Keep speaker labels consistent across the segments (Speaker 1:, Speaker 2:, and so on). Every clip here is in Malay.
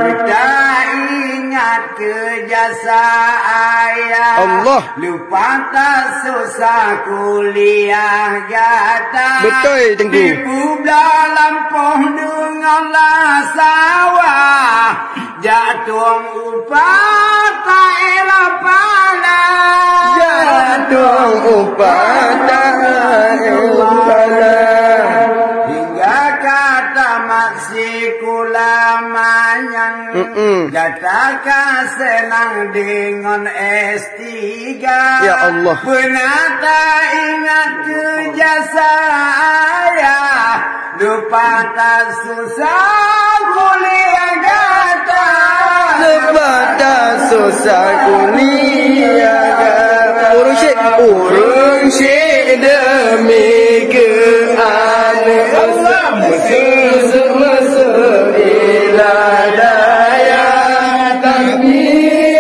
Speaker 1: Kita ingat ke jasa ayah
Speaker 2: Allah.
Speaker 1: Lupa tak susah kuliah gata.
Speaker 2: Betul, Tengku.
Speaker 1: Tipu dalam poh denganlah sawah. Jatuh upah tak elok pada.
Speaker 2: Jatuh upah tak elok pada.
Speaker 1: Hingga kata maksik ulamanya katakan senang dengan S3.
Speaker 2: Ya Allah.
Speaker 1: Pernah tak ingat ke jasa ayah. Lupa tak susah kuliah gata.
Speaker 2: Lupa tak susah kuliah gata. Urung syek demi keadaan mesra ilah daya. Tapi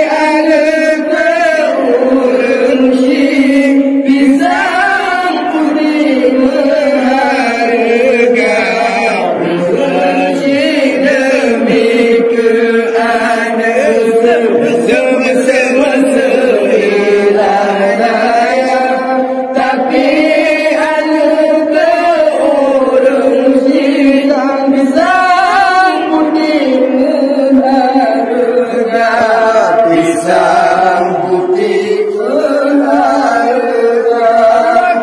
Speaker 2: ada keurung syek bisa putih berharga. Urung syek demi keadaan mesra ilah daya. Tapi ada keurung syek bisa putih berharga. Pisang putih berharga.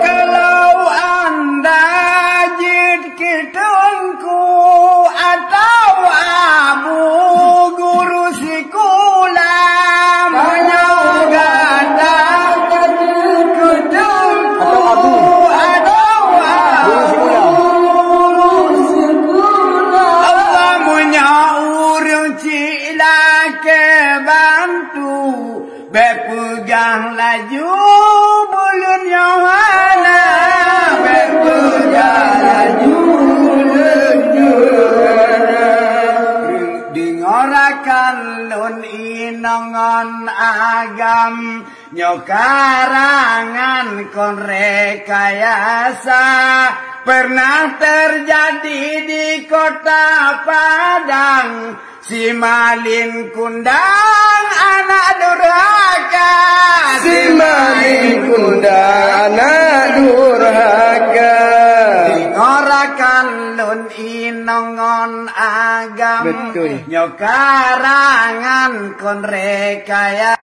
Speaker 1: Kalau anda jid kitungku atau abu guru sikulam ganda kitungku atau abu guru sikulam. Allah punya urung cila ke bantu bepegang laju bulun Yohana. Bepegang laju bulun Yohana. Dengorakan lun inongon agam nyokarangan kon rekayasa. Pernah terjadi di kota Padang. Si malin kundang anak durhaka.
Speaker 2: Si malin kundang anak durhaka.
Speaker 1: Dengorakan lun inongon agam
Speaker 2: Betul.
Speaker 1: nyokarangan kon rekaya.